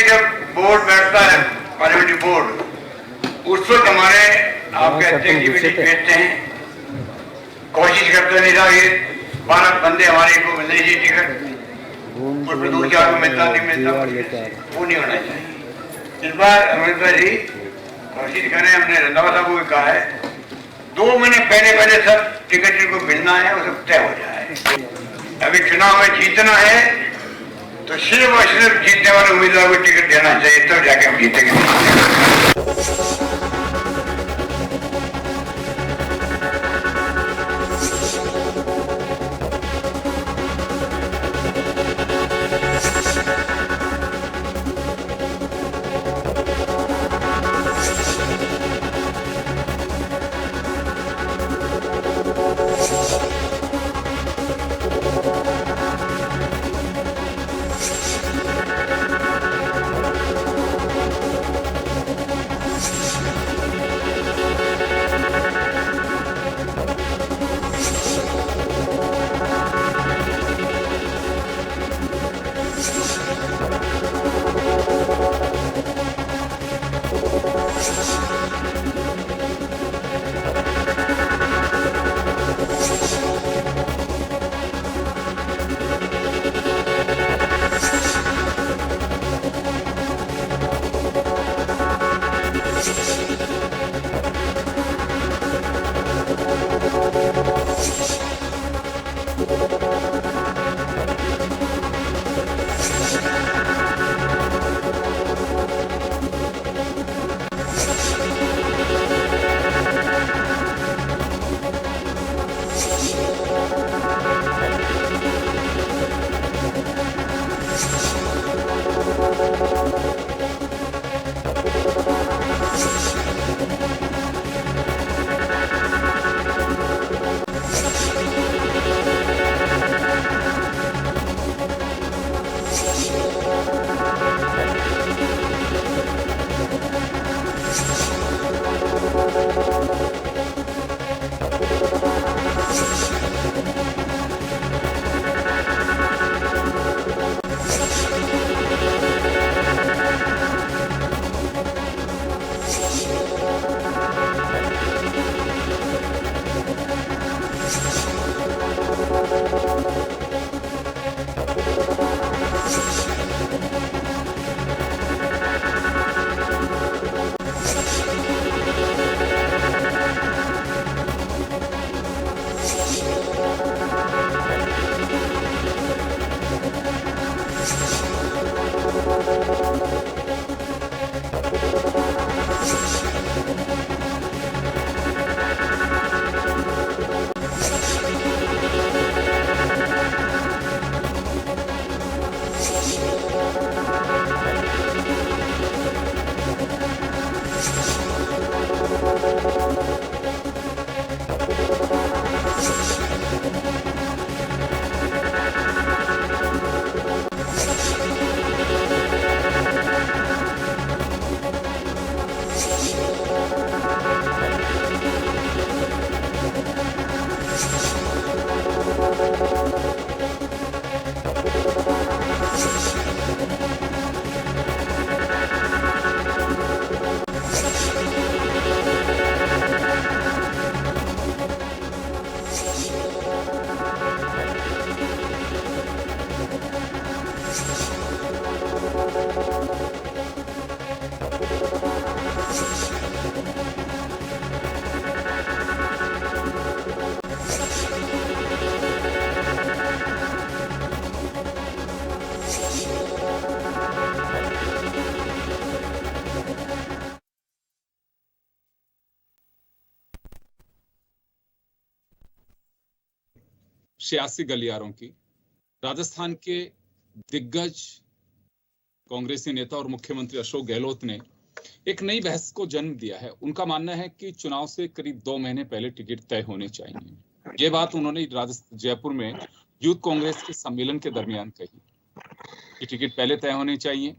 में जब बोर्ड बैठता है, पार्लियामेंट्री बोर्ड, उस वक्त हमारे आपके एग्जीक्यूटिव भेजते हैं, कोशिश करते नहीं था ये 12 बंदे हमारे को मिलने चाहिए टिकट, और फिर 2-4 को मिलता नहीं मिलता, वो नहीं होना चाहिए। इस बार अमृतसर जी कोशिश करें, हमने रंधावा साहब को भी कहा है 2 महीने पहले सब टिकट जिनको मिलना है वो सब तय हो जाए। अभी चुनाव में जीतना है तो सिर्फ और सिर्फ जीतने वाले उम्मीदवार को टिकट देना चाहिए, तब जाके हम जीतेंगे। सियासी गलियारों की राजस्थान के दिग्गज कांग्रेसी नेता और मुख्यमंत्री अशोक गहलोत ने एक नई बहस को जन्म दिया है। उनका मानना है कि चुनाव से करीब 2 महीने पहले टिकट तय होने चाहिए। ये बात उन्होंने जयपुर में यूथ कांग्रेस के सम्मेलन के दरमियान कही कि टिकट पहले तय होने चाहिए।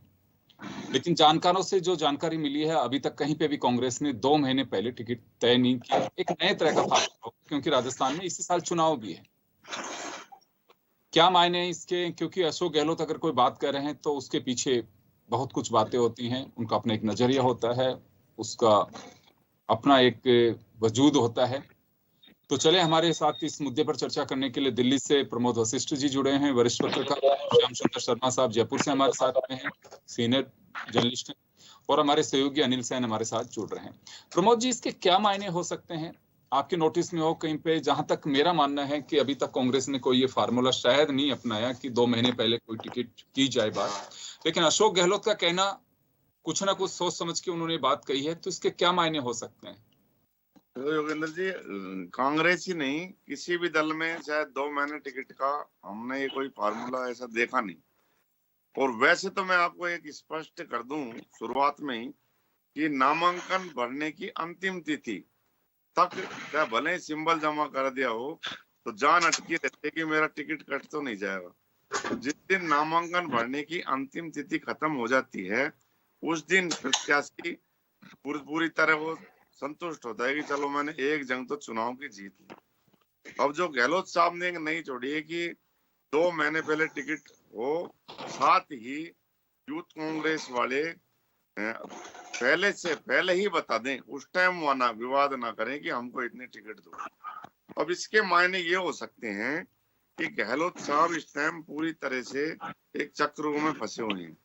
लेकिन जानकारों से जो जानकारी मिली है, अभी तक कहीं पे भी कांग्रेस ने 2 महीने पहले टिकट तय नहीं किया। एक नए तरह का फासला हो, क्योंकि राजस्थान में इसी साल चुनाव भी है। क्या मायने हैं इसके? क्योंकि अशोक गहलोत अगर कोई बात कर रहे हैं तो उसके पीछे बहुत कुछ बातें होती हैं, उनका अपना एक नजरिया होता है, उसका अपना एक वजूद होता है। तो चले, हमारे साथ इस मुद्दे पर चर्चा करने के लिए दिल्ली से प्रमोद वशिष्ठ जी जुड़े हैं, वरिष्ठ पत्रकार। श्याम सुंदर शर्मा साहब जयपुर से हमारे साथ में हैं, सीनियर जर्नलिस्ट हैं, और हमारे सहयोगी अनिल सैन हमारे साथ जुड़ रहे हैं। प्रमोद जी, इसके क्या मायने हो सकते हैं? आपके नोटिस में हो कहीं पे? जहां तक मेरा मानना है कि अभी तक कांग्रेस ने कोई ये फार्मूला शायद नहीं अपनाया कि 2 महीने पहले कोई टिकट की जाए बात, लेकिन अशोक गहलोत का कहना कुछ ना कुछ सोच समझ के उन्होंने बात कही है, तो इसके क्या मायने हो सकते हैं? तो योगेंद्र जी, कांग्रेस ही नहीं, किसी भी दल में शायद 2 महीने टिकट का हमने ये कोई फार्मूला ऐसा देखा नहीं। और वैसे तो मैं आपको एक स्पष्ट कर दूं शुरुआत में ही कि नामांकन भरने की अंतिम तिथि तक क्या भले ही सिंबल जमा कर दिया हो तो जान अटकी रहती है कि मेरा टिकट कट तो नहीं जाएगा। जिस दिन नामांकन भरने की अंतिम तिथि खत्म हो जाती है उस दिन प्रत्याशी पूरी तरह वो संतुष्ट होता है कि चलो मैंने एक जंग तो चुनाव की जीत ली। अब जो गहलोत साहब ने एक नई छोड़ी है कि 2 महीने पहले टिकट हो, साथ ही यूथ कांग्रेस वाले पहले ही बता दें, उस टाइम वाना विवाद ना करें कि हमको इतने टिकट दो। अब इसके मायने ये हो सकते हैं कि गहलोत साहब इस टाइम पूरी तरह से एक चक्रव्यूह में फंसे हुए हैं।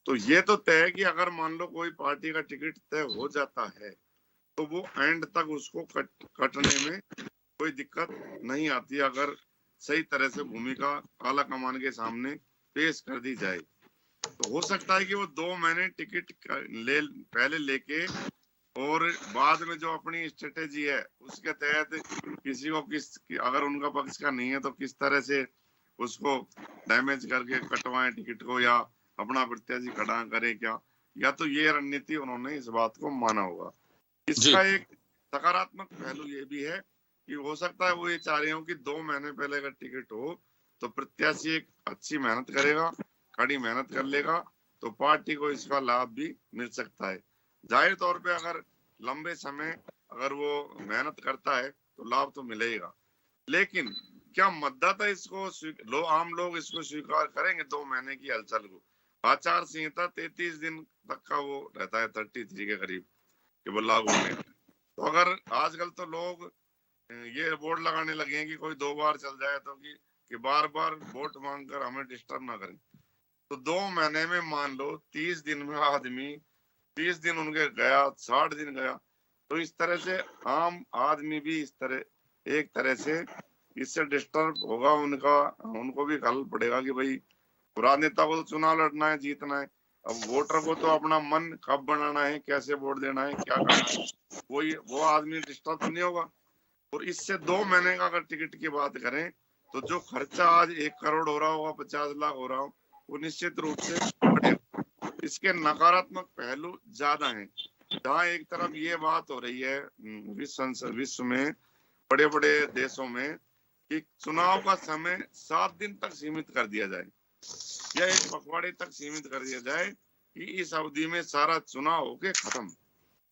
तो ये तो तय है कि अगर मान लो कोई पार्टी का टिकट तय हो जाता है तो वो एंड तक उसको कटने में कोई दिक्कत नहीं आती अगर सही तरह से भूमिका आला कमान के सामने पेश कर दी जाए। तो हो सकता है कि वो 2 महीने टिकट पहले लेके और बाद में जो अपनी स्ट्रेटेजी है उसके तहत किसी को अगर उनका पक्ष का नहीं है तो किस तरह से उसको डैमेज करके कटवाएं टिकट को या अपना प्रत्याशी खड़ा करे क्या, या तो ये रणनीति उन्होंने इस बात को माना होगा। इसका एक सकारात्मक पहलू ये भी है कि हो सकता है वो ये चाह रहे हो कि 2 महीने पहले अगर टिकट हो तो प्रत्याशी एक अच्छी मेहनत करेगा, कड़ी मेहनत कर लेगा, तो पार्टी को इसका लाभ भी मिल सकता है। जाहिर तौर पे अगर लंबे समय अगर वो मेहनत करता है तो लाभ तो मिलेगा, लेकिन क्या मतदाता इसको आम लोग इसको स्वीकार करेंगे 2 महीने की हलचल को? आचार संहिता 33 दिन तक का वो रहता है, 33 के करीब कि वो लागू होने। तो अगर आजकल तो लोग ये बोर्ड लगाने लगे हैं कि कोई 2 बार चल जाए तो कि बार बार वोट मांगकर हमें डिस्टर्ब ना करें। तो 2 महीने में मान लो 30 दिन में आदमी 30 दिन उनके गया, 60 दिन गया, तो इस तरह से आम आदमी भी इस तरह एक तरह से इससे डिस्टर्ब होगा, उनको भी खल पड़ेगा कि भाई राजनेता को तो चुनाव लड़ना है, जीतना है, अब वोटर को तो अपना मन कब बनाना है, कैसे वोट देना है, क्या करना है, वो आदमी डिस्टर्ब नहीं होगा। और इससे 2 महीने का अगर टिकट की बात करें तो जो खर्चा आज 1 करोड़ हो रहा होगा, 50 लाख हो रहा हो, वो निश्चित रूप से बढ़ेगा। इसके नकारात्मक पहलू ज्यादा हैं। जहाँ एक तरफ ये बात हो रही है विश्व में बड़े बड़े देशों में कि चुनाव का समय 7 दिन तक सीमित कर दिया जाए या 1 पखवाड़े तक सीमित कर दिया जाए कि इस अवधि में सारा चुनाव होके खत्म,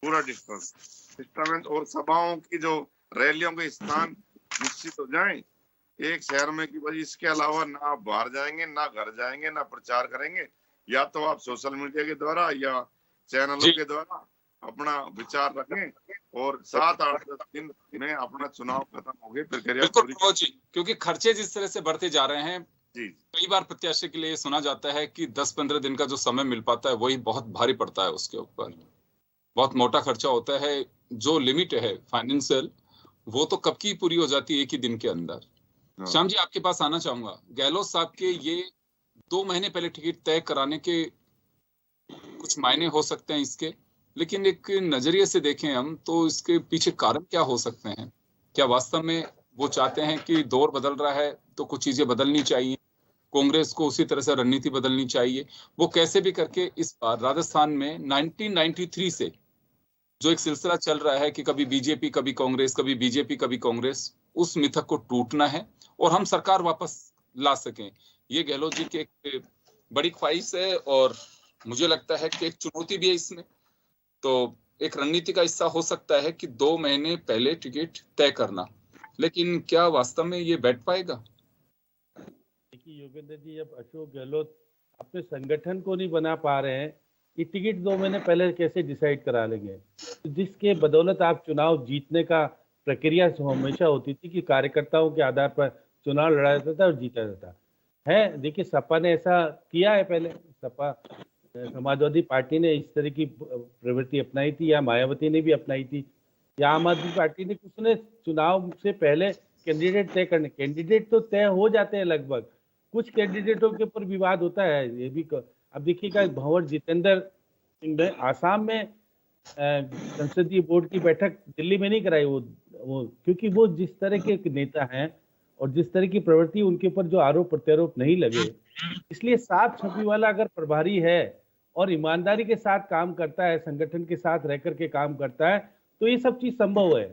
पूरा डिस्टर्बेंस और सभाओं की जो रैलियों के स्थान निश्चित हो जाए एक शहर में कि भाई इसके अलावा ना आप बाहर जाएंगे, ना घर जाएंगे, ना प्रचार करेंगे, या तो आप सोशल मीडिया के द्वारा या चैनलों के द्वारा अपना विचार रखें और 7-8-10 दिन में अपना चुनाव खत्म हो गए प्रक्रिया पूरी। क्योंकि खर्चे जिस तरह से बढ़ते जा रहे हैं, कई बार प्रत्याशी के लिए सुना जाता है कि 10-15 दिन का जो समय मिल पाता है वही बहुत भारी पड़ता है, उसके ऊपर बहुत मोटा खर्चा होता है। जो लिमिट है फाइनेंशियल, वो तो कब की पूरी हो जाती है 1 ही दिन के अंदर। श्याम जी, आपके पास आना चाहूंगा। गहलोत साहब के ये 2 महीने पहले टिकट तय कराने के कुछ मायने हो सकते हैं इसके, लेकिन एक नजरिए से देखें हम तो इसके पीछे कारण क्या हो सकते हैं? क्या वास्तव में वो चाहते हैं कि दौर बदल रहा है तो कुछ चीजें बदलनी चाहिए, कांग्रेस को उसी तरह से रणनीति बदलनी चाहिए? वो कैसे भी करके इस बार राजस्थान में 1993 से जो एक सिलसिला चल रहा है कि कभी बीजेपी कभी कांग्रेस, कभी बीजेपी कभी कांग्रेस, उस मिथक को टूटना है और हम सरकार वापस ला सकें। ये गहलोत जी की एक बड़ी ख्वाहिश है और मुझे लगता है कि एक चुनौती भी है इसमें। तो एक रणनीति का हिस्सा हो सकता है कि 2 महीने पहले टिकट तय करना, लेकिन क्या वास्तव में ये बैठ पाएगा? देखिए योगेंद्र जी, अब अशोक गहलोत अपने संगठन को नहीं बना पा रहे हैं कि टिकट 2 महीने पहले कैसे डिसाइड करा लेंगे, तो जिसके बदौलत आप चुनाव जीतने का प्रक्रिया हमेशा होती थी कि कार्यकर्ताओं के आधार पर चुनाव लड़ा जाता था और जीता जाता है। देखिए सपा ने ऐसा किया है, पहले सपा समाजवादी पार्टी ने इस तरह की प्रवृत्ति अपनाई थी, या मायावती ने भी अपनाई थी, या आम आदमी पार्टी ने, उसने चुनाव से पहले कैंडिडेट तय करने, कैंडिडेट तो तय हो जाते हैं लगभग, कुछ कैंडिडेटों के ऊपर विवाद होता है। ये भी अब देखिएगा भंवर जितेंद्र सिंह ने आसाम में संसदीय बोर्ड की बैठक दिल्ली में नहीं कराई, वो क्योंकि वो जिस तरह के नेता हैं और जिस तरह की प्रवृत्ति, उनके ऊपर जो आरोप प्रत्यारोप नहीं लगे, इसलिए साफ छवि वाला अगर प्रभारी है और ईमानदारी के साथ काम करता है, संगठन के साथ रह करके काम करता है, तो ये सब चीज संभव है।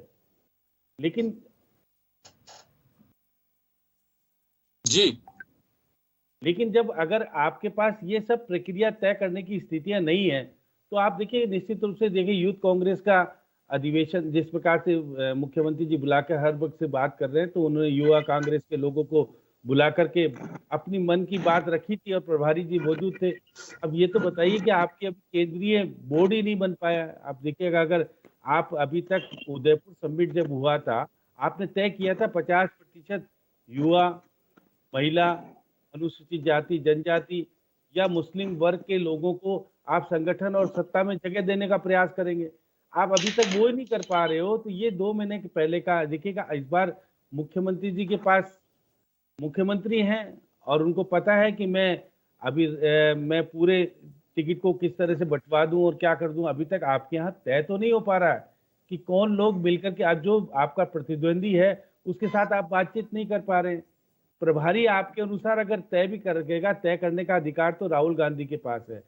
लेकिन जब अगर आपके पास ये सब प्रक्रिया तय करने की स्थितियां नहीं है, तो आप देखिए निश्चित रूप से देखिए यूथ कांग्रेस का अधिवेशन जिस प्रकार से मुख्यमंत्री जी बुलाकर हर वक्त से बात कर रहे हैं, तो उन्होंने युवा कांग्रेस के लोगों को बुला करके अपनी मन की बात रखी थी और प्रभारी जी मौजूद थे। अब ये तो बताइए कि आपके अभी केंद्रीय बोर्ड ही नहीं बन पाया। आप देखिएगा, अगर आप अभी तक उदयपुर समिट जब हुआ था, आपने तय किया था 50% युवा, महिला, अनुसूचित जाति जनजाति या मुस्लिम वर्ग के लोगों को आप संगठन और सत्ता में जगह देने का प्रयास करेंगे। आप अभी तक वो ही नहीं कर पा रहे हो, तो ये 2 महीने के पहले का देखिएगा। इस बार मुख्यमंत्री जी के पास मुख्यमंत्री हैं और उनको पता है कि मैं पूरे टिकट को किस तरह से बंटवा दूं और क्या कर दूं। अभी तक आपके यहाँ तय तो नहीं हो पा रहा है कि कौन लोग मिलकर के, आज जो आपका प्रतिद्वंदी है उसके साथ आप बातचीत नहीं कर पा रहे हैं। प्रभारी आपके अनुसार अगर तय भी करेगा, तय करने का अधिकार तो राहुल गांधी के पास है।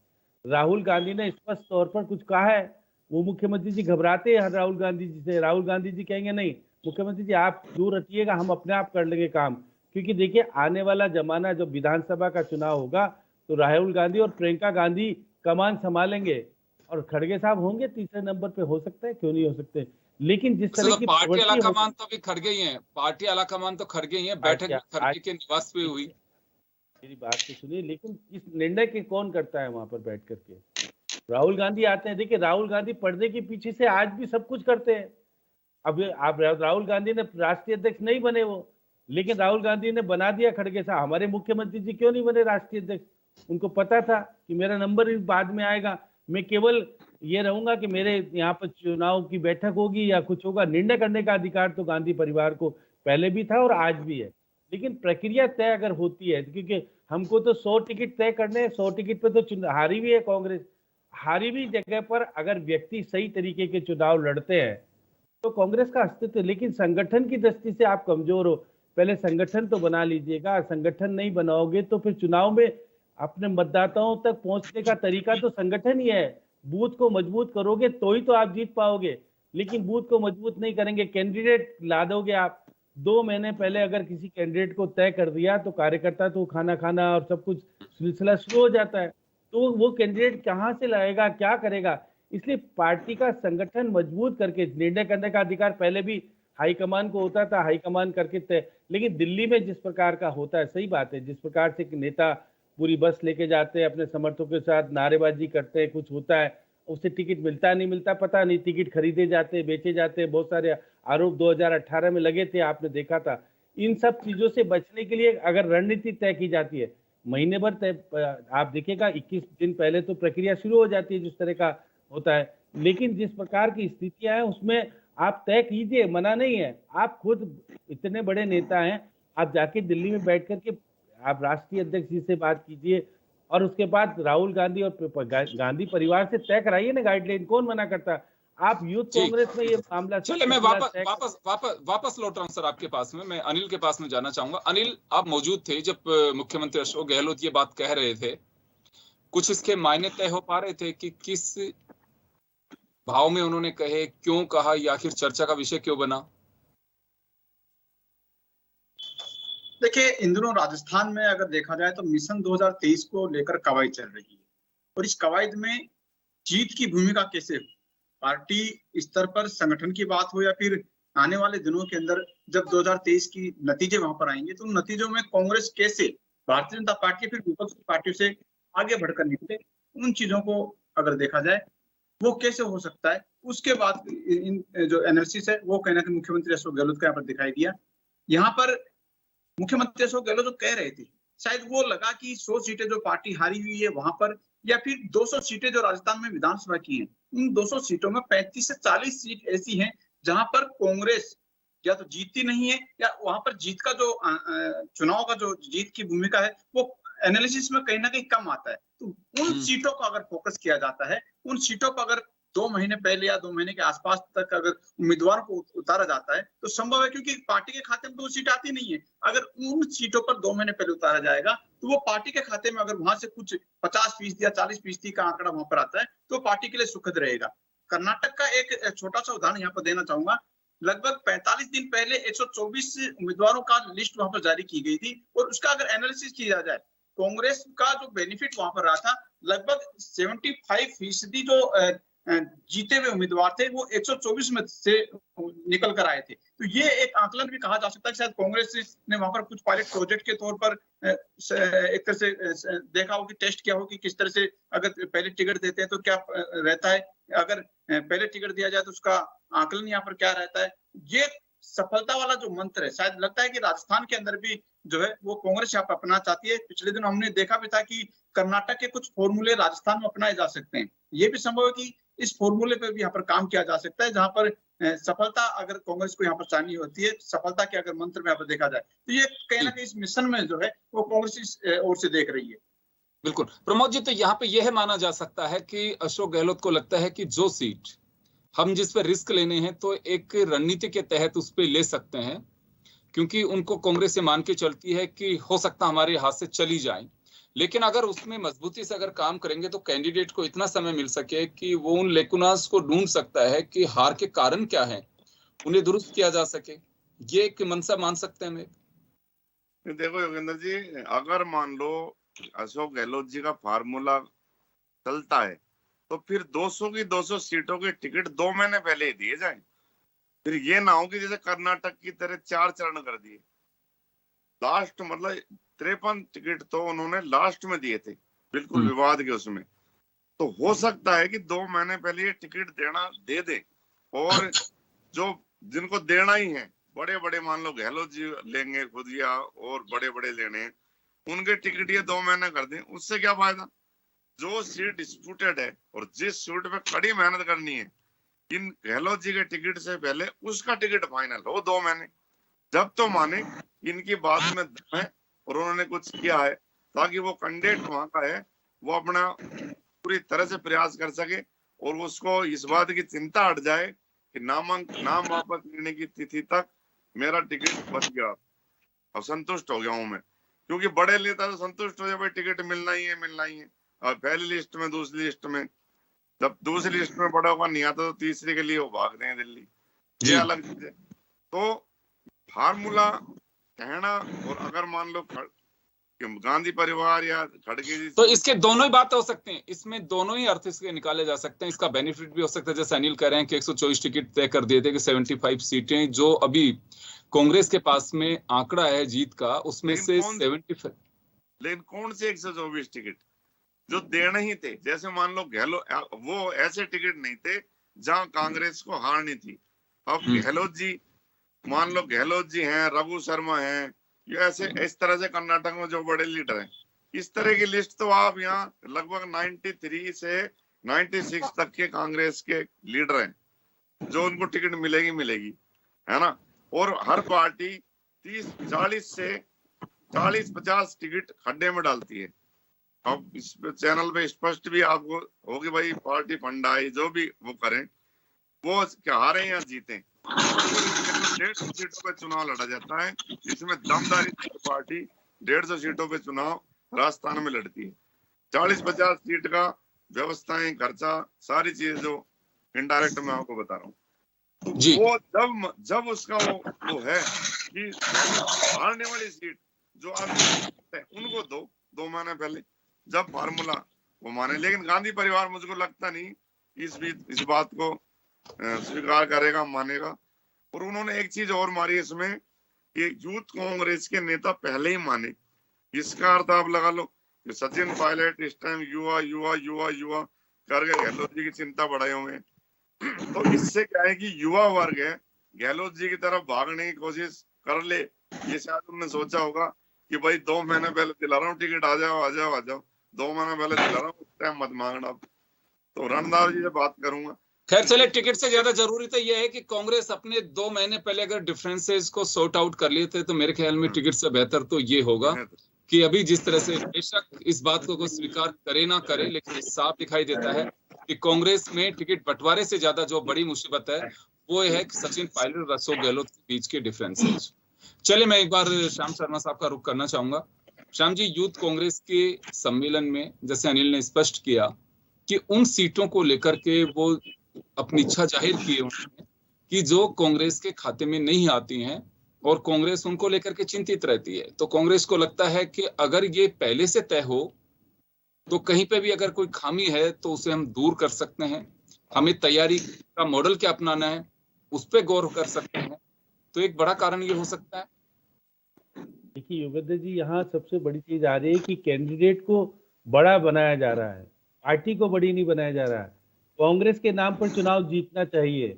राहुल गांधी ने स्पष्ट तौर पर कुछ कहा है, वो मुख्यमंत्री जी घबराते हैं राहुल गांधी जी से। राहुल गांधी जी कहेंगे नहीं मुख्यमंत्री जी आप दूर रखिएगा, हम अपने आप कर लेंगे काम, क्योंकि देखिए आने वाला जमाना जब विधानसभा का चुनाव होगा तो राहुल गांधी और प्रियंका गांधी कमान संभालेंगे और खड़गे साहब होंगे तीसरे नंबर पे, हो सकता है, क्यों नहीं हो सकते। लेकिन जिस तरह की पार्टी आलाकमान तो अभी खड़गे ही है, पार्टी आलाकमान तो खड़गे ही है, बैठक खड़गे के निवास पे हुई। मेरी बात तो सुनिए, लेकिन इस निर्णय के कौन करता है वहां पर बैठ करके? राहुल गांधी आते हैं। देखिए राहुल गांधी पर्दे के पीछे से आज भी सब कुछ करते हैं। अब आप राहुल गांधी ने राष्ट्रीय अध्यक्ष नहीं बने वो, लेकिन राहुल गांधी ने बना दिया खड़गे साहब। हमारे मुख्यमंत्री जी क्यों नहीं बने राष्ट्रीय अध्यक्ष? उनको पता था कि मेरा नंबर बाद में आएगा, मैं केवल ये रहूंगा कि मेरे यहाँ पर चुनाव की बैठक होगी या कुछ होगा। निर्णय करने का अधिकार तो गांधी परिवार को पहले भी था और आज भी है, लेकिन प्रक्रिया तय अगर होती है, क्योंकि हमको तो 100 टिकट तय करने हैं, 100 टिकट पे तो हारी भी है कांग्रेस। हारी भी जगह पर अगर व्यक्ति सही तरीके के चुनाव लड़ते हैं तो कांग्रेस का अस्तित्व। लेकिन संगठन की दृष्टि से आप कमजोर हो, पहले संगठन तो बना लीजिएगा। संगठन नहीं बनाओगे तो फिर चुनाव में अपने मतदाताओं तक पहुंचने का तरीका तो संगठन ही है। बूथ को मजबूत करोगे तो ही तो आप जीत पाओगे, लेकिन बूथ को मजबूत नहीं करेंगे, कैंडिडेट ला दोगे आप। 2 महीने पहले अगर किसी कैंडिडेट को तय कर दिया तो कार्यकर्ता तो खाना और सब कुछ सिलसिला शुरू हो जाता है, तो वो कैंडिडेट कहाँ से लाएगा, क्या करेगा? इसलिए पार्टी का संगठन मजबूत करके निर्णय करने का अधिकार पहले भी हाईकमान को होता था, हाईकमान करके तय। लेकिन दिल्ली में जिस प्रकार का होता है, सही बात है, जिस प्रकार से नेता पूरी बस लेके जाते हैं, अपने समर्थकों के साथ नारेबाजी करते हैं, कुछ होता है, उससे टिकट मिलता नहीं मिलता पता नहीं, टिकट खरीदे जाते हैं, बेचे जाते हैं, बहुत सारे आरोप 2018 में लगे थे, आपने देखा था। इन सब चीजों से बचने के लिए अगर रणनीति तय की जाती है, महीने भर तय, आप देखिएगा 21 दिन पहले तो प्रक्रिया शुरू हो जाती है जिस तरह का होता है। लेकिन जिस प्रकार की स्थितियां हैं उसमें आप तय कीजिए, मना नहीं है। आप खुद इतने बड़े नेता हैं, आप जाके दिल्ली में बैठ करके आप राष्ट्रीय अध्यक्ष जी से बात कीजिए और उसके बाद राहुल गांधी और गांधी परिवार से तय कराइए ना गाइडलाइन, कौन मना करता? आप यूथ कांग्रेस में ये मामला। चलिए मैं वापस लौट रहा हूं सर आपके पास में, मैं अनिल के पास में जाना चाहूंगा। अनिल, आप मौजूद थे जब मुख्यमंत्री अशोक गहलोत ये बात कह रहे थे, कुछ इसके मायने तय हो पा रहे थे कि किस भाव में उन्होंने कहे, क्यों कहा, या आखिर चर्चा का विषय क्यों बना? देखिए इन दिनों राजस्थान में अगर देखा जाए तो मिशन 2023 को लेकर कवायद चल रही है, और इस कवायद में जीत की भूमिका कैसे पार्टी स्तर पर संगठन की बात हो या फिर आने वाले दिनों के अंदर जब 2023 की नतीजे वहां पर आएंगे तो उन नतीजों में कांग्रेस कैसे भारतीय जनता पार्टी फिर विपक्ष की पार्टियों से आगे बढ़कर निकले, उन चीजों को अगर देखा जाए वो कैसे हो सकता है, उसके बाद इन जो एनालिसिस है वो कहीं ना कहीं मुख्यमंत्री अशोक गहलोत का यहाँ पर दिखाई दिया। यहाँ पर मुख्यमंत्री अशोक गहलोत जो कह रहे थे, शायद वो लगा कि 100 सीटें जो पार्टी हारी हुई है वहां पर, या फिर 200 सीटें जो राजस्थान में विधानसभा की हैं, उन 200 सीटों में 35 से 40 सीट ऐसी हैं जहां पर कांग्रेस या तो जीतती नहीं है, या वहां पर जीत का जो चुनाव का जो जीत की भूमिका है वो एनालिसिस में कहीं ना कहीं कम आता है। तो उन सीटों को अगर फोकस किया जाता है, उन सीटों को अगर 2 महीने पहले या 2 महीने के आसपास तक अगर उम्मीदवार को उतारा जाता है तो संभव है, क्योंकि पार्टी के खाते में तो वो सीट आती नहीं है। अगर उन सीटों पर 2 महीने पहले उतारा जाएगा तो वो पार्टी के खाते में अगर वहां से कुछ 50% या 40% का आंकड़ा वहां पर आता है तो पार्टी के लिए सुखद रहेगा। कर्नाटक का एक छोटा सा उदाहरण यहाँ पर देना चाहूंगा। लगभग 45 दिन पहले 124 उम्मीदवारों का लिस्ट वहां पर जारी की गई थी, और उसका अगर एनालिसिस किया जाए, कांग्रेस का जो बेनिफिट वहां पर रहा था, लगभग 75% जो जीते हुए उम्मीदवार थे वो 124 में से निकल कर आए थे। तो ये एक आकलन भी कहा जा सकता है कि शायद कांग्रेस ने वहां पर कुछ पायलट प्रोजेक्ट के तौर पर एक तरह से देखा हो कि टेस्ट किया हो कि किस तरह से अगर पहले टिकट देते हैं तो क्या रहता है, अगर पहले टिकट दिया जाए तो उसका आकलन यहाँ पर क्या रहता है। ये सफलता वाला जो मंत्र है, शायद लगता है कि राजस्थान के अंदर भी जो है वो कांग्रेस यहाँ पर अपनाना चाहती है। पिछले दिन हमने देखा भी था कि कर्नाटक के कुछ फॉर्मूले राजस्थान में अपनाए जा सकते हैं। ये भी संभव है कि इस फॉर्मूले पे भी यहाँ पर काम किया जा सकता है, जहां पर सफलता अगर कांग्रेस को यहाँ पर चाहिए होती है, सफलता के अगर मंत्र में यहाँ पर देखा जाए तो ये कहीं ना कहीं इस मिशन में जो है वो कांग्रेस इस ओर से देख रही है। बिल्कुल प्रमोद जी, तो यहाँ पे यह माना जा सकता है कि अशोक गहलोत को लगता है कि जो सीट हम जिस पे रिस्क लेने हैं तो एक रणनीति के तहत उस पे ले सकते हैं, क्योंकि उनको कांग्रेस ये मान के चलती है कि हो सकता हमारे हाथ से चली जाए, लेकिन अगर उसमें मजबूती से अगर काम करेंगे तो कैंडिडेट को इतना समय मिल सके कि वो उन लेकुनास को ढूंढ सकता है कि हार के कारण क्या है, उन्हें दुरुस्त किया जा सके। ये एक मंशा मान सकते हैं मैं। देखो योगेंद्र जी, अगर मान लो अशोक गहलोत जी का फार्मूला चलता है तो फिर 200 की 200 सीटों के टिकट 2 महीने पहले ही दिए जाएं। फिर ये ना हो कि जैसे कर्नाटक की तरह 4 चरण कर दिए। लास्ट मतलब 53 टिकट तो उन्होंने लास्ट में दिए थे, बिल्कुल विवाद के उसमें। तो हो सकता है कि 2 महीने पहले ये टिकट देना दे दे, और जो जिनको देना ही है, बड़े बड़े मान लो गहलोत जी लेंगे खुद या और बड़े बड़े लेने हैं, उनके टिकट ये 2 महीने कर दें। उससे क्या फायदा? जो सीट डिस्प्यूटेड है और जिस सीट पे कड़ी मेहनत करनी है, इन गहलोत जी के टिकट से पहले उसका टिकट फाइनल हो 2 महीने, जब तो माने इनकी बात में दम है और उन्होंने कुछ किया है, ताकि वो कैंडिडेट वहां का है वो अपना पूरी तरह से प्रयास कर सके और उसको इस बात की चिंता हट जाए कि नाम वापस लेने की तिथि तक मेरा टिकट बच गया, अब संतुष्ट हो गया हूं मैं। क्योंकि बड़े नेता तो संतुष्ट हो जाए, भाई टिकट मिलना ही है। और पहली लिस्ट में, दूसरी लिस्ट में, जब दूसरी लिस्ट में बड़ा होगा नहीं आता तो तीसरी के लिए वो भाग रहे हैं दिल्ली, ये अलग चीज है। तो फार्मूला कहना, और अगर मान लो गांधी परिवार या खड़गे जी, तो इसके दोनों ही बात हो सकते हैं, इसमें दोनों ही अर्थ इसके निकाले जा सकते हैं। इसका बेनिफिट भी हो सकता है, जैसे अनिल कह रहे हैं कि 124 टिकट तय कर दिए थे कि 75 सीटें जो अभी कांग्रेस के पास में आंकड़ा है जीत का, उसमें से 75। लेकिन कौन से 124 टिकट जो देने ही थे? जैसे मान लो गहलोत, वो ऐसे टिकट नहीं थे जहां कांग्रेस को हारनी थी। अब गहलोत जी, मान लो गहलोत जी हैं, रघु शर्मा हैं, ये ऐसे इस तरह से कर्नाटक में जो बड़े लीडर हैं, इस तरह की लिस्ट तो आप यहाँ लगभग 93 से 96 तक के कांग्रेस के लीडर हैं जो उनको टिकट मिलेगी, है ना। और हर पार्टी 40 से 50 टिकट खड्डे में डालती है। अब इस चैनल पे स्पष्ट भी आपको होगी, भाई पार्टी फंडाई जो भी वो करें, वो क्या हारे या जीते, 150 सीटों पे चुनाव लड़ा जाता है। इसमें दमदारी पार्टी 150 सीटों पे चुनाव राजस्थान में लड़ती है। 40-50 सीट का व्यवस्थाएं, खर्चा, सारी चीजें जो इनडायरेक्ट मैं आपको बता रहा हूँ, तो वो जब उसका वो है कि हारने वाली सीट जो आप उनको 2 महीने पहले, जब फार्मूला वो माने। लेकिन गांधी परिवार मुझको लगता नहीं इस बात को स्वीकार करेगा, मानेगा। और उन्होंने एक चीज और मारी इसमें कि यूथ कांग्रेस के नेता पहले ही माने। इसका अर्थ आप लगा लो कि सचिन पायलट इस टाइम युवा युवा युवा युवा करके गहलोत जी की चिंता बढ़ाए हुए हैं। तो इससे क्या है कि युवा वर्ग है गहलोत जी की तरफ भागने की कोशिश कर ले, ये शायद उन्होंने सोचा होगा कि भाई 2 महीने पहले दिला रहा हूँ टिकट, आ जाओ आ जाओ आ जाओ, 2 महीने पहले दिला रहा हूँ, उस टाइम मत मांगना। तो रणदास जी से बात करूंगा। खैर चले, टिकट से ज्यादा जरूरी तो यह है कि कांग्रेस अपने 2 महीने पहले अगर डिफरेंसेस को सॉर्ट आउट कर लिए थे, तो मेरे ख्याल में टिकट से बेहतर तो ये होगा कि अभी जिस तरह से, बेशक इस बात को स्वीकार करे ना करे, लेकिन साफ दिखाई देता है कि कांग्रेस में टिकट बंटवारे से ज्यादा जो बड़ी मुसीबत है वो है कि सचिन पायलट और अशोक गहलोत के बीच के डिफरेंसेस। चले, मैं एक बार श्याम शर्मा साहब का रुख करना चाहूंगा। श्याम जी, यूथ कांग्रेस के सम्मेलन में जैसे अनिल ने स्पष्ट किया कि उन सीटों को लेकर के वो अपनी इच्छा जाहिर की उन्होंने कि जो कांग्रेस के खाते में नहीं आती हैं और कांग्रेस उनको लेकर के चिंतित रहती है। तो कांग्रेस को लगता है कि अगर ये पहले से तय हो तो कहीं पे भी अगर कोई खामी है तो उसे हम दूर कर सकते हैं, हमें तैयारी का मॉडल क्या अपनाना है उस पर गौर कर सकते हैं। तो एक बड़ा कारण ये हो सकता है। देखिए योगेंद्र जी, यहाँ सबसे बड़ी चीज आ रही है कि कैंडिडेट को बड़ा बनाया जा रहा है, पार्टी को बड़ी नहीं बनाया जा रहा है। कांग्रेस के नाम पर चुनाव जीतना चाहिए,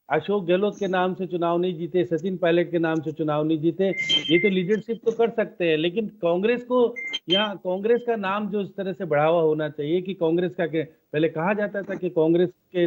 अशोक गहलोत के नाम से चुनाव नहीं जीते, सचिन पायलट के नाम से चुनाव नहीं जीते। ये तो लीडरशिप तो कर सकते हैं, लेकिन कांग्रेस को यहाँ कांग्रेस का नाम जो इस तरह से बढ़ावा होना चाहिए कि कांग्रेस का पहले कहा जाता था कि कांग्रेस के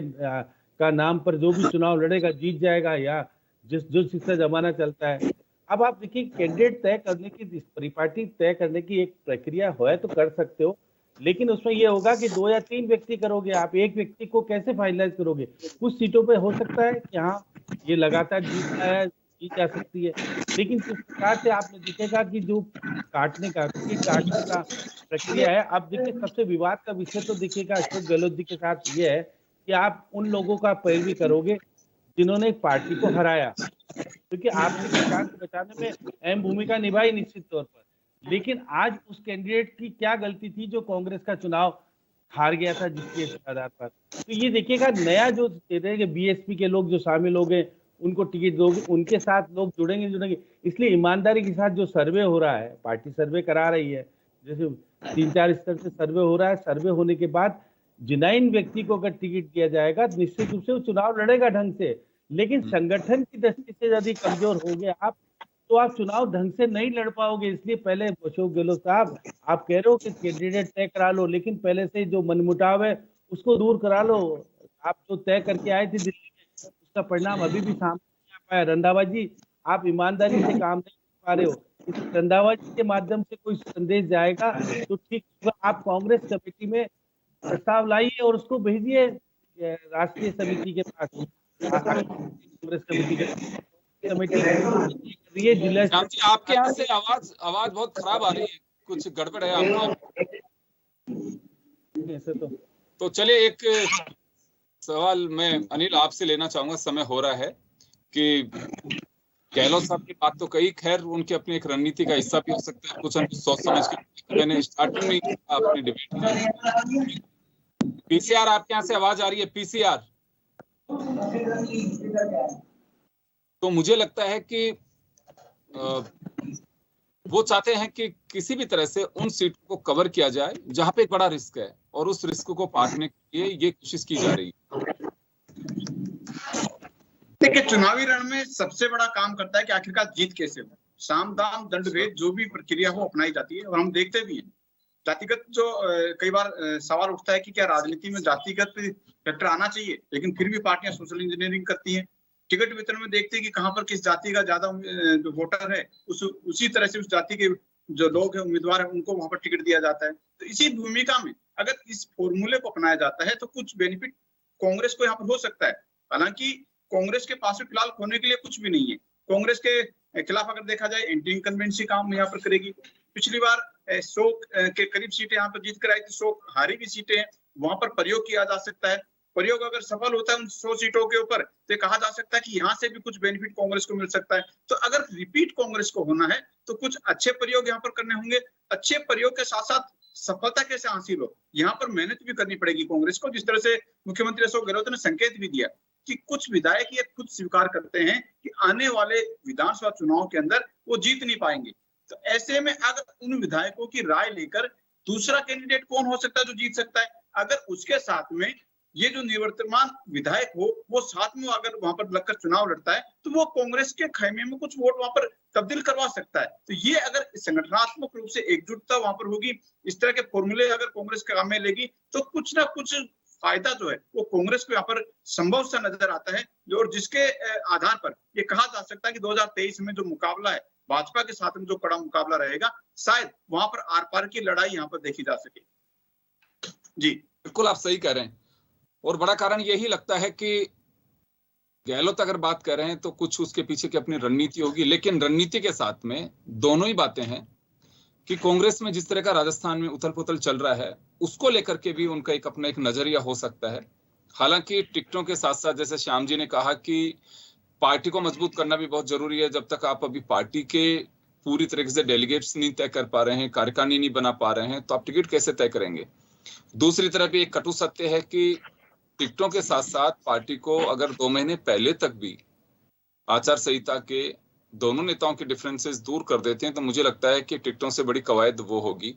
का नाम पर जो भी चुनाव लड़ेगा जीत जाएगा, या जिसका जमाना चलता है। अब आप देखिए, कैंडिडेट तय करने की, परिपाटी तय करने की एक प्रक्रिया है तो कर सकते हो, लेकिन उसमें ये होगा कि 2 या 3 व्यक्ति करोगे, आप एक व्यक्ति को कैसे फाइनलाइज करोगे। कुछ सीटों पे हो सकता है कि हाँ ये लगातार जीत जा सकती है, लेकिन किस प्रकार से आपने दिखेगा कि जो काटने का प्रक्रिया है। अब देखिए, सबसे विवाद का विषय तो दिखेगा अशोक गहलोत जी के साथ ये है कि आप उन लोगों का पैरवी करोगे जिन्होंने एक पार्टी को हराया, क्योंकि आपने पहचान को बचाने में अहम भूमिका निभाई निश्चित तौर पर। लेकिन आज उस कैंडिडेट की क्या गलती थी जो कांग्रेस का चुनाव हार गया था, जिसके आधार पर। तो ये देखिएगा, नया जो बीएसपी के लोग जो शामिल हो गए उनको टिकट दोगे, उनके साथ लोग जुड़ेंगे। इसलिए ईमानदारी के साथ जो सर्वे हो रहा है, पार्टी सर्वे करा रही है, जैसे 3-4 स्तर से सर्वे हो रहा है। सर्वे होने के बाद जिनाइन व्यक्ति को अगर टिकट दिया जाएगा तो निश्चित रूप से वो चुनाव लड़ेगा ढंग से। लेकिन संगठन की दृष्टि से यदि कमजोर हो गए आप, तो आप चुनाव ढंग से नहीं लड़ पाओगे। इसलिए पहले अशोक गहलोत साहब, आप कह रहे हो कि कैंडिडेट तय करा लो, लेकिन पहले से जो मनमुटाव है उसको दूर करा लो। आप जो तय करके आए थे दिल्ली में, उसका परिणाम अभी भी सामने नहीं आ पाया। रंधावा जी, आप ईमानदारी से काम नहीं कर पा रहे हो। रंधावा जी के माध्यम से कोई संदेश जाएगा तो ठीक होगा। आप कांग्रेस कमेटी में प्रस्ताव लाइए और उसको भेजिए राष्ट्रीय समिति के पास, कांग्रेस कमेटी जिला। आपके यहाँ से आवाज बहुत खराब आ रही है, कुछ गड़बड़ है आपके। तो चले, एक सवाल मैं अनिल आपसे लेना चाहूंगा, समय हो रहा है कि गहलोत साहब की बात तो कही, खैर उनके अपनी एक रणनीति का हिस्सा भी हो सकता है, कुछ सोच समझ के। मैंने स्टार्टिंग में अपनी डिबेट, पीसीआर आपके यहाँ से आवाज आ रही है, पीसीआर। तो मुझे लगता है कि वो चाहते हैं कि किसी भी तरह से उन सीटों को कवर किया जाए जहां पे एक बड़ा रिस्क है, और उस रिस्क को पाटने के लिए ये कोशिश की जा रही है। देखिए, चुनावी रण में सबसे बड़ा काम करता है कि आखिरकार जीत कैसे हो। साम दाम दंड भेद जो भी प्रक्रिया हो अपनाई जाती है, और हम देखते भी हैं जातिगत जो कई बार सवाल उठता है कि क्या राजनीति में जातिगत फैक्टर आना चाहिए, लेकिन फिर भी पार्टियां सोशल इंजीनियरिंग करती हैं। टिकट वितरण में देखते हैं कि कहां पर किस जाति का ज्यादा जो वोटर है उसी तरह से उस जाति के जो लोग हैं, उम्मीदवार हैं, उनको वहां पर टिकट दिया जाता है। तो इसी भूमिका में अगर इस फॉर्मूले को अपनाया जाता है तो कुछ बेनिफिट कांग्रेस को यहाँ पर हो सकता है। हालांकि कांग्रेस के पास फिलहाल खोने के लिए कुछ भी नहीं है। कांग्रेस के खिलाफ अगर देखा जाए, एंटी इनकम्बेंसी काम यहाँ पर करेगी। पिछली बार 100 के करीब सीटें यहाँ पर जीत कर आई थी, 100 हारी भी सीटें हैं, वहां पर प्रयोग किया जा सकता है। प्रयोग अगर सफल होता है उन 100 सीटों के ऊपर, तो कहा जा सकता है कि यहाँ से भी कुछ बेनिफिट कांग्रेस को मिल सकता है। तो अगर रिपीट कांग्रेस को होना है तो कुछ अच्छे प्रयोग यहाँ पर करने होंगे। अच्छे प्रयोग के साथ साथ सफलता कैसे हासिल हो, यहाँ पर मेहनत भी करनी पड़ेगी कांग्रेस को। जिस तरह से मुख्यमंत्री अशोक गहलोत ने संकेत भी दिया कि कुछ विधायक ये खुद स्वीकार करते हैं कि आने वाले विधानसभा चुनाव के अंदर वो जीत नहीं पाएंगे। तो ऐसे में अगर उन विधायकों की राय लेकर दूसरा कैंडिडेट कौन हो सकता है जो जीत सकता है। अगर उसके साथ में ये जो निवर्तमान विधायक हो वो साथ में अगर वहां पर लगकर चुनाव लड़ता है तो वो कांग्रेस के खैमे में कुछ वोट वहां पर तब्दील करवा सकता है। तो ये अगर संगठनात्मक रूप से एकजुटता वहां पर होगी, इस तरह के फॉर्मूले अगर कांग्रेस काम में लेगी तो कुछ ना कुछ फायदा जो है वो कांग्रेस को यहाँ पर संभव सा नजर आता है। और जिसके आधार पर ये कहा जा सकता है कि 2023 में जो मुकाबला है भाजपा के साथ में जो कड़ा मुकाबला रहेगा, शायद वहां पर आर पार की लड़ाई यहाँ पर देखी जा सके। जी बिल्कुल आप सही कह रहे हैं, और बड़ा कारण यही लगता है कि गहलोत अगर बात कर रहे हैं तो कुछ उसके पीछे की अपनी रणनीति होगी, लेकिन रणनीति के साथ में दोनों ही बातें हैं कि कांग्रेस में जिस तरह का राजस्थान में उथल पुथल चल रहा है उसको लेकर के भी उनका एक अपना एक नजरिया हो सकता है। हालांकि टिकटों के साथ साथ जैसे श्याम जी ने कहा कि पार्टी को मजबूत करना भी बहुत जरूरी है। जब तक आप अभी पार्टी के पूरी तरीके से डेलीगेट्स नहीं तय कर पा रहे हैं, कार्यकारिणी नहीं बना पा रहे हैं, तो आप टिकट कैसे तय करेंगे। दूसरी तरफ एक कटु सत्य है कि टिकटों के साथ साथ पार्टी को अगर 2 महीने पहले तक भी आचार संहिता के दोनों नेताओं के डिफरेंसेस दूर कर देते हैं तो मुझे लगता है कि टिकटों से बड़ी कवायद वो होगी।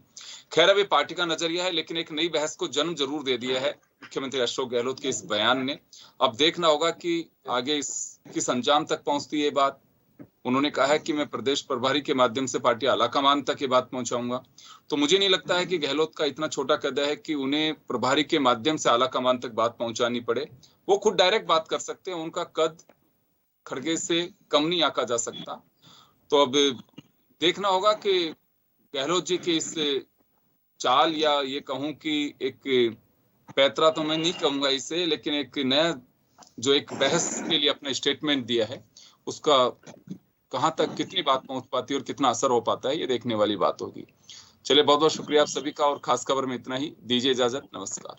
खैर अभी पार्टी का नजरिया है, लेकिन एक नई बहस को जन्म जरूर दे दिया है मुख्यमंत्री अशोक गहलोत के इस बयान ने। अब देखना होगा कि आगे किस अंजाम तक पहुंचती है बात। उन्होंने कहा है कि मैं प्रदेश प्रभारी के माध्यम से पार्टी आलाकमान तक ये बात पहुंचाऊंगा, तो मुझे नहीं लगता है कि गहलोत का इतना छोटा कद है कि उन्हें प्रभारी के माध्यम से आलाकमान तक बात पहुंचानी पड़े। वो खुद डायरेक्ट बात कर सकते हैं, उनका कद खड़गे से कम नहीं आका जा सकता। तो अब देखना होगा कि गहलोत जी की इस चाल, या ये कहूं कि एक पैतरा तो मैं नहीं कहूंगा इसे, लेकिन एक नया जो एक बहस के लिए अपना स्टेटमेंट दिया है उसका कहां तक कितनी बात पहुंच पाती है और कितना असर हो पाता है, ये देखने वाली बात होगी। चलिए बहुत बहुत शुक्रिया आप सभी का, और खास खबर में इतना ही। दीजिए इजाजत, नमस्कार।